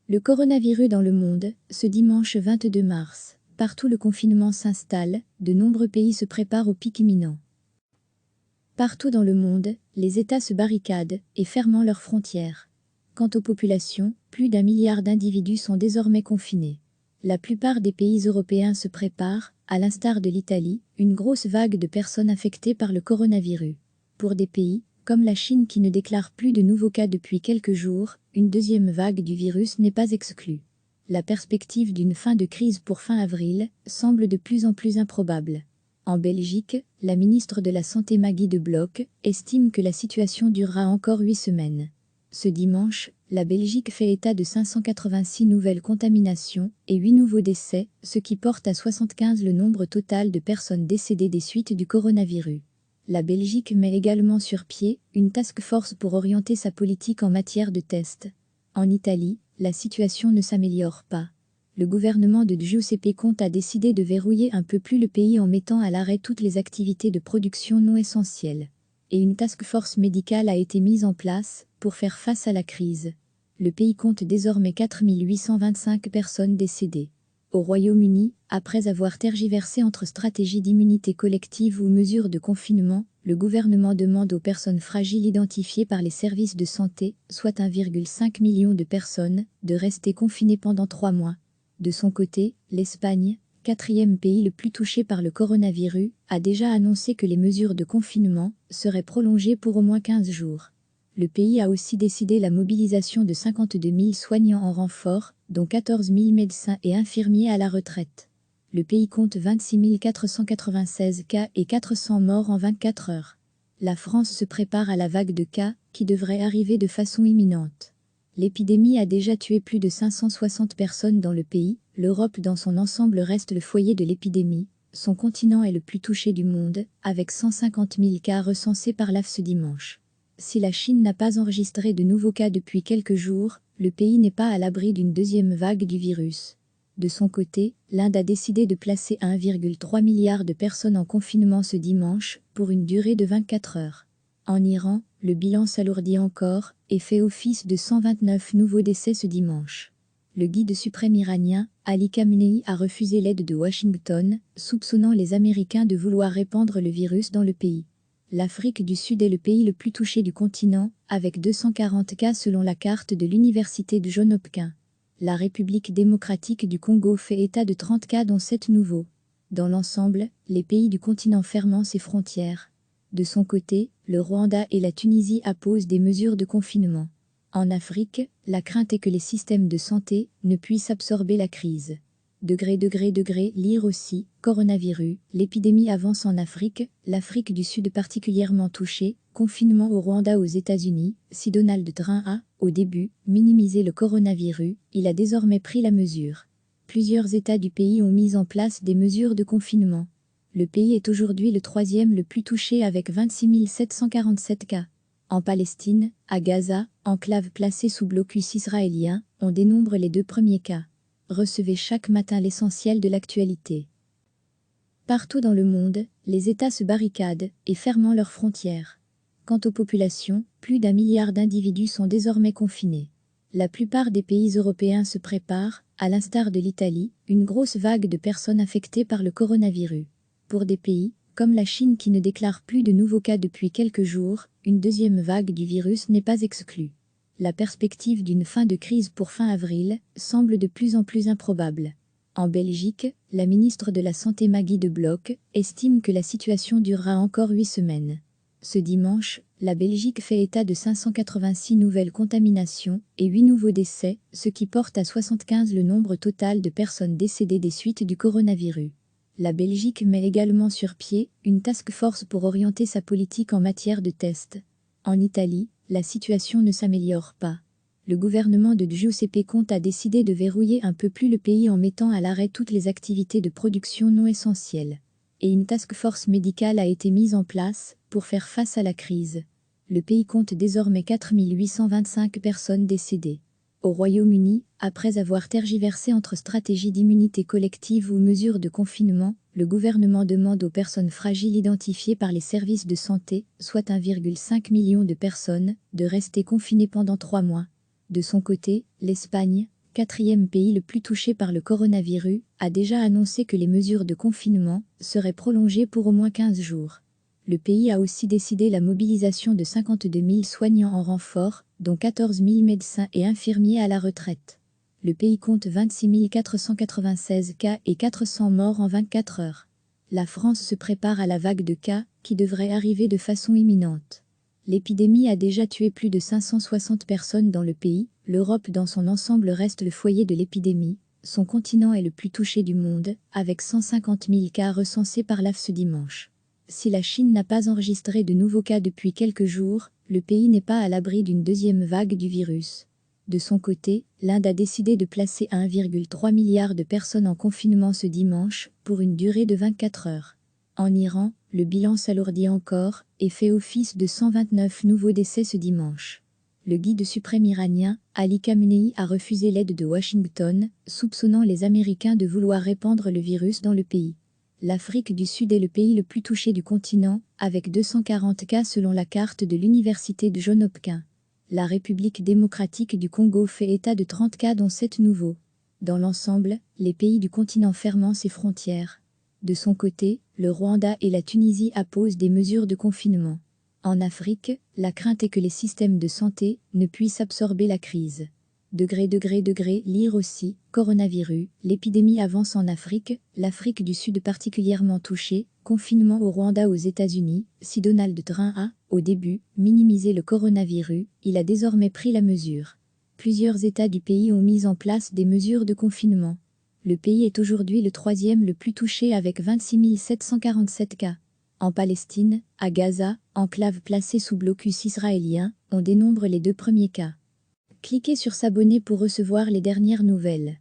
Le coronavirus dans le monde, ce dimanche 22 mars. Partout le confinement s'installe, de nombreux pays se préparent au pic imminent. Partout dans le monde, les États se barricadent et ferment leurs frontières. Quant aux populations, plus d'1 milliard d'individus sont désormais confinés. La plupart des pays européens se préparent, à l'instar de l'Italie, une grosse vague de personnes infectées par le coronavirus. Pour des pays, comme la Chine qui ne déclare plus de nouveaux cas depuis quelques jours, une deuxième vague du virus n'est pas exclue. La perspective d'une fin de crise pour fin avril semble de plus en plus improbable. En Belgique, la ministre de la Santé Maggie De Blok estime que la situation durera encore 8 semaines. Ce dimanche, la Belgique fait état de 586 nouvelles contaminations et 8 nouveaux décès, ce qui porte à 75 le nombre total de personnes décédées des suites du coronavirus. La Belgique met également sur pied une task force pour orienter sa politique en matière de tests. En Italie, la situation ne s'améliore pas. Le gouvernement de Giuseppe Conte a décidé de verrouiller un peu plus le pays en mettant à l'arrêt toutes les activités de production non essentielles. Et une task force médicale a été mise en place pour faire face à la crise. Le pays compte désormais 4 825 personnes décédées. Au Royaume-Uni, après avoir tergiversé entre stratégie d'immunité collective ou mesures de confinement, le gouvernement demande aux personnes fragiles identifiées par les services de santé, soit 1,5 million de personnes, de rester confinées pendant 3 mois. De son côté, l'Espagne, quatrième pays le plus touché par le coronavirus, a déjà annoncé que les mesures de confinement seraient prolongées pour au moins 15 jours. Le pays a aussi décidé la mobilisation de 52 000 soignants en renfort, dont 14 000 médecins et infirmiers à la retraite. Le pays compte 26 496 cas et 400 morts en 24 heures. La France se prépare à la vague de cas, qui devrait arriver de façon imminente. L'épidémie a déjà tué plus de 560 personnes dans le pays, l'Europe dans son ensemble reste le foyer de l'épidémie, son continent est le plus touché du monde, avec 150 000 cas recensés par l'AFE ce dimanche. Si la Chine n'a pas enregistré de nouveaux cas depuis quelques jours, le pays n'est pas à l'abri d'une deuxième vague du virus. De son côté, l'Inde a décidé de placer 1,3 milliard de personnes en confinement ce dimanche, pour une durée de 24 heures. En Iran, le bilan s'alourdit encore, et fait office de 129 nouveaux décès ce dimanche. Le guide suprême iranien, Ali Khamenei, a refusé l'aide de Washington, soupçonnant les Américains de vouloir répandre le virus dans le pays. L'Afrique du Sud est le pays le plus touché du continent, avec 240 cas selon la carte de l'université de Johns Hopkins. La République démocratique du Congo fait état de 30 cas dont 7 nouveaux. Dans l'ensemble, les pays du continent ferment ses frontières. De son côté, le Rwanda et la Tunisie apposent des mesures de confinement. En Afrique, la crainte est que les systèmes de santé ne puissent absorber la crise. Lire aussi, coronavirus, l'épidémie avance en Afrique, l'Afrique du Sud particulièrement touchée, confinement au Rwanda aux États-Unis. Si Donald Trump a, au début, minimisé le coronavirus, il a désormais pris la mesure. Plusieurs États du pays ont mis en place des mesures de confinement. Le pays est aujourd'hui le troisième le plus touché avec 26 747 cas. En Palestine, à Gaza, enclave placée sous blocus israélien, on dénombre les 2 premiers cas. Recevez chaque matin l'essentiel de l'actualité. Partout dans le monde, les États se barricadent et ferment leurs frontières. Quant aux populations, plus d'1 milliard d'individus sont désormais confinés. La plupart des pays européens se préparent, à l'instar de l'Italie, une grosse vague de personnes infectées par le coronavirus. Pour des pays, comme la Chine qui ne déclare plus de nouveaux cas depuis quelques jours, une deuxième vague du virus n'est pas exclue. La perspective d'une fin de crise pour fin avril semble de plus en plus improbable. En Belgique, la ministre de la Santé Maggie De Blok estime que la situation durera encore 8 semaines. Ce dimanche, la Belgique fait état de 586 nouvelles contaminations et 8 nouveaux décès, ce qui porte à 75 le nombre total de personnes décédées des suites du coronavirus. La Belgique met également sur pied une task force pour orienter sa politique en matière de tests. En Italie, la situation ne s'améliore pas. Le gouvernement de Giuseppe Conte a décidé de verrouiller un peu plus le pays en mettant à l'arrêt toutes les activités de production non essentielles. Et une task force médicale a été mise en place pour faire face à la crise. Le pays compte désormais 4 825 personnes décédées. Au Royaume-Uni, après avoir tergiversé entre stratégie d'immunité collective ou mesures de confinement, le gouvernement demande aux personnes fragiles identifiées par les services de santé, soit 1,5 million de personnes, de rester confinées pendant 3 mois. De son côté, l'Espagne, quatrième pays le plus touché par le coronavirus, a déjà annoncé que les mesures de confinement seraient prolongées pour au moins 15 jours. Le pays a aussi décidé la mobilisation de 52 000 soignants en renfort, dont 14 000 médecins et infirmiers à la retraite. Le pays compte 26 496 cas et 400 morts en 24 heures. La France se prépare à la vague de cas, qui devrait arriver de façon imminente. L'épidémie a déjà tué plus de 560 personnes dans le pays. L'Europe dans son ensemble reste le foyer de l'épidémie. Son continent est le plus touché du monde, avec 150 000 cas recensés par l'AFE ce dimanche. Si la Chine n'a pas enregistré de nouveaux cas depuis quelques jours, le pays n'est pas à l'abri d'une deuxième vague du virus. De son côté, l'Inde a décidé de placer 1,3 milliard de personnes en confinement ce dimanche, pour une durée de 24 heures. En Iran, le bilan s'alourdit encore, et fait office de 129 nouveaux décès ce dimanche. Le guide suprême iranien, Ali Khamenei, a refusé l'aide de Washington, soupçonnant les Américains de vouloir répandre le virus dans le pays. L'Afrique du Sud est le pays le plus touché du continent, avec 240 cas selon la carte de l'université de Johns Hopkins. La République démocratique du Congo fait état de 30 cas dont 7 nouveaux. Dans l'ensemble, les pays du continent ferment ses frontières. De son côté, le Rwanda et la Tunisie apposent des mesures de confinement. En Afrique, la crainte est que les systèmes de santé ne puissent absorber la crise. Lire aussi, coronavirus, l'épidémie avance en Afrique, l'Afrique du Sud particulièrement touchée, confinement au Rwanda aux États-Unis. Si Donald Trump a, au début, minimisé le coronavirus, il a désormais pris la mesure. Plusieurs États du pays ont mis en place des mesures de confinement. Le pays est aujourd'hui le troisième le plus touché avec 26 747 cas. En Palestine, à Gaza, enclave placée sous blocus israélien, on dénombre les 2 premiers cas. Cliquez sur s'abonner pour recevoir les dernières nouvelles.